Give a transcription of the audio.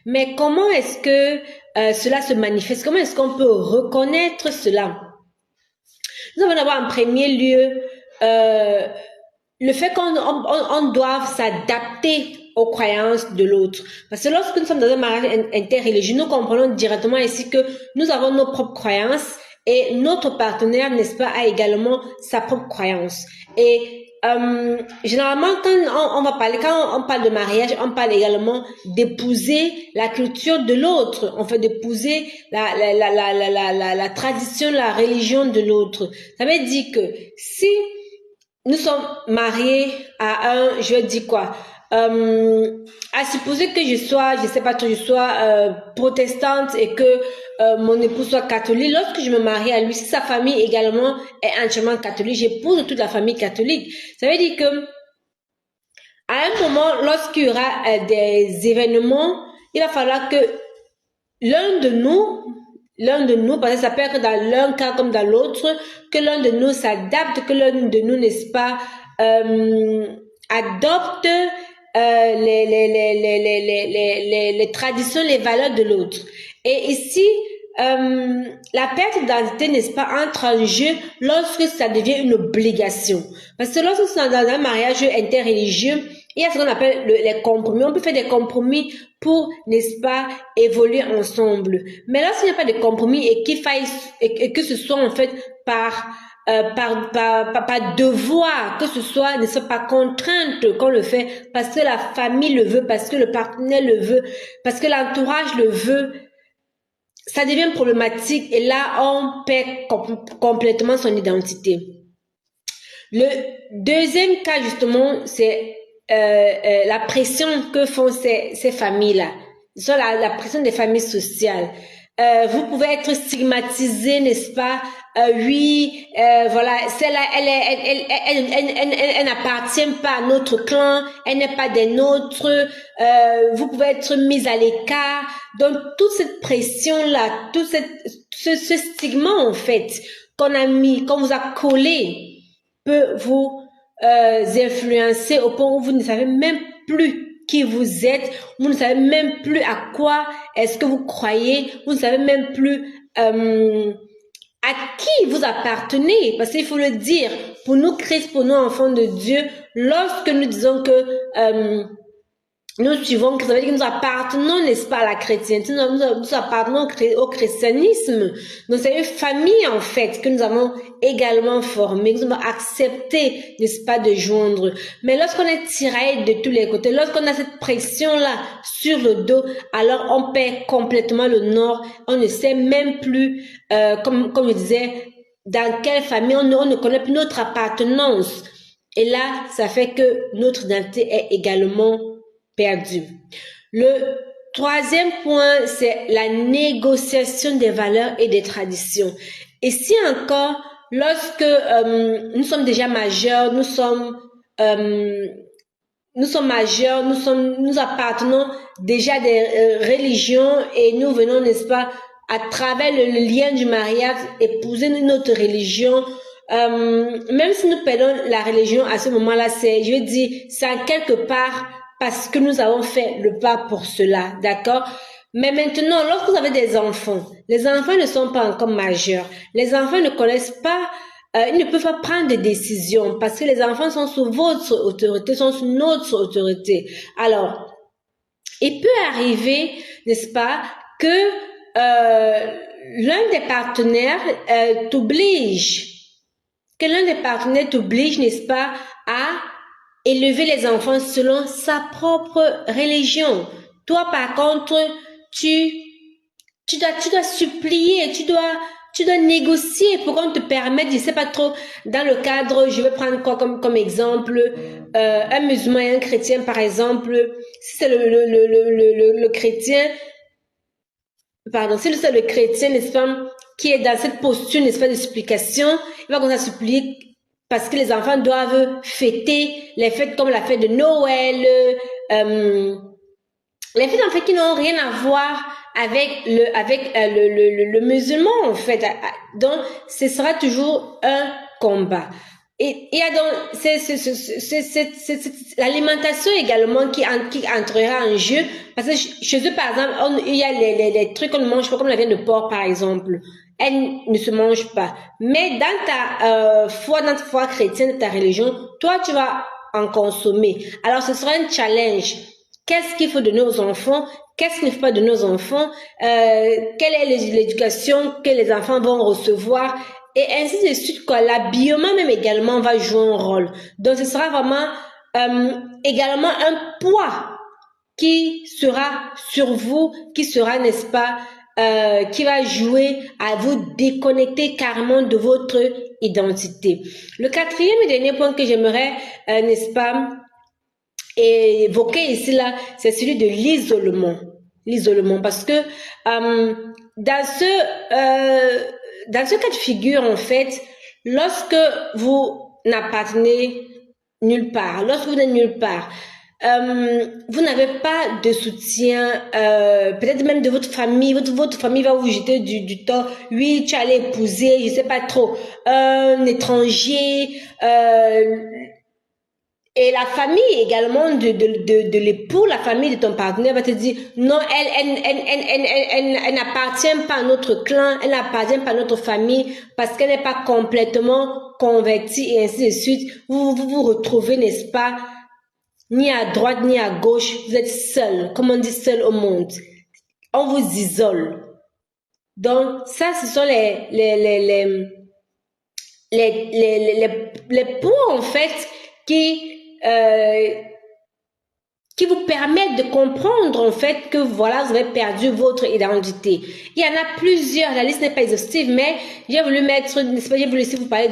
Mais comment est-ce que cela se manifeste? Comment est-ce qu'on peut reconnaître cela? Nous avons d'abord en premier lieu euh, le fait qu'on doive s'adapter aux croyances de l'autre. Parce que lorsque nous sommes dans un mariage interreligieux, nous comprenons directement ici que nous avons nos propres croyances et notre partenaire, n'est-ce pas, a également sa propre croyance. Et généralement, quand on va parler, quand on parle de mariage, on parle également d'épouser la culture de l'autre. On fait d'épouser la tradition, la religion de l'autre. Ça veut dire que si nous sommes mariés à je dis quoi, à supposer que je sois, je sais pas trop, je sois protestante et que mon époux soit catholique. Lorsque je me marie à lui, si sa famille également est entièrement catholique, j'épouse toute la famille catholique. Ça veut dire que à un moment, lorsqu'il y aura des événements, il va falloir que l'un de nous, parce que ça peut être dans l'un cas comme dans l'autre, que l'un de nous s'adapte, que l'un de nous, n'est-ce pas, adopte les traditions, les valeurs de l'autre. Et ici, la perte d'identité, n'est-ce pas, entre en jeu lorsque ça devient une obligation. Parce que lorsque c'est dans un mariage interreligieux, il y a ce qu'on appelle les compromis. On peut faire des compromis pour, n'est-ce pas, évoluer ensemble. Mais lorsqu'il n'y a pas de compromis et qu'il faille, et que ce soit en fait par devoir, que ce soit, ne soit pas contrainte qu'on le fait, parce que la famille le veut, parce que le partenaire le veut, parce que l'entourage le veut, ça devient problématique et là, on perd complètement son identité. Le deuxième cas, justement, c'est la pression que font ces familles-là. Sur la pression des familles sociales. Vous pouvez être stigmatisé, n'est-ce pas? Oui, voilà, celle-là, elle n'appartient pas à notre clan, elle n'est pas des nôtres. Vous pouvez être mise à l'écart. Donc toute cette pression-là, tout ce stigma en fait qu'on a mis, qu'on vous a collé, peut vous influencer au point où vous ne savez même plus qui vous êtes, vous ne savez même plus à quoi est-ce que vous croyez, vous ne savez même plus à qui vous appartenez, parce qu'il faut le dire, pour nous Christ, pour nous enfants de Dieu, lorsque nous disons que nous suivons, ça veut dire que nous appartenons, n'est-ce pas, à la chrétienté, nous appartenons au christianisme. Donc c'est une famille en fait que nous avons également formée, que nous avons accepté, n'est-ce pas, de joindre. Mais lorsqu'on est tiraillé de tous les côtés, lorsqu'on a cette pression-là sur le dos, alors on perd complètement le nord. On ne sait même plus, comme je disais, dans quelle famille on ne connaît plus notre appartenance. Et là, ça fait que notre identité est également perdu. Le troisième point, c'est la négociation des valeurs et des traditions. Ici encore, lorsque nous sommes déjà majeurs, majeurs, nous appartenons déjà à des religions et nous venons, n'est-ce pas, à travers le lien du mariage, épouser notre religion. Même si nous perdons la religion à ce moment-là, c'est, je dis, c'est en quelque part parce que nous avons fait le pas pour cela, d'accord? Mais maintenant, lorsque vous avez des enfants, les enfants ne sont pas encore majeurs. Les enfants ne connaissent pas, ils ne peuvent pas prendre des décisions parce que les enfants sont sous votre autorité, sont sous notre autorité. Alors, il peut arriver, n'est-ce pas, que l'un des partenaires t'oblige, n'est-ce pas, à élever les enfants selon sa propre religion. Toi, par contre, tu dois supplier, tu dois négocier pour qu'on te permette, je sais pas trop, dans le cadre, je vais prendre quoi comme exemple, un musulman et un chrétien, par exemple, si c'est le chrétien, pardon, si c'est le chrétien, n'est-ce pas, qui est dans cette posture, n'est-ce pas, de supplication, il va commencer à supplier parce que les enfants doivent fêter les fêtes comme la fête de Noël, les fêtes en fait qui n'ont rien à voir avec le musulman en fait. Donc ce sera toujours un combat. Et il y a donc l'alimentation également qui entrera en jeu, parce que chez eux, par exemple, il y a les trucs qu'on ne mange pas, comme la viande de porc, par exemple. Elle ne se mange pas. Mais dans ta foi chrétienne, ta religion, toi, tu vas en consommer. Alors, ce sera un challenge. Qu'est-ce qu'il faut donner aux enfants? Qu'est-ce qu'il ne faut pas donner aux enfants? Quelle est l'éducation que les enfants vont recevoir? Et ainsi de suite, quoi. L'habillement même également va jouer un rôle. Donc, ce sera vraiment également un poids qui sera sur vous, qui sera, n'est-ce pas, qui va jouer à vous déconnecter carrément de votre identité. Le quatrième et dernier point que j'aimerais, n'est-ce pas, évoquer ici là, c'est celui de l'isolement. L'isolement, parce que dans ce cas de figure, en fait, lorsque vous n'appartenez nulle part, lorsque vous n'êtes nulle part, vous n'avez pas de soutien, peut-être même de votre famille. Votre famille va vous jeter du temps. Oui, tu allais épouser, je sais pas trop, un étranger. Et la famille également de l'époux, la famille de ton partenaire va te dire non, elle n'appartient pas à notre clan, elle n'appartient pas à notre famille parce qu'elle n'est pas complètement convertie et ainsi de suite. Vous retrouvez, n'est-ce pas, ni à droite ni à gauche, vous êtes seul, comme on dit, seul au monde. On vous isole. Donc ça, ce sont les points en fait qui vous permettent de comprendre en fait que voilà, vous avez perdu votre identité. Il y en a plusieurs, la liste n'est pas exhaustive, mais j'ai voulu mettre, n'est-ce pas, j'ai voulu laisser vous parler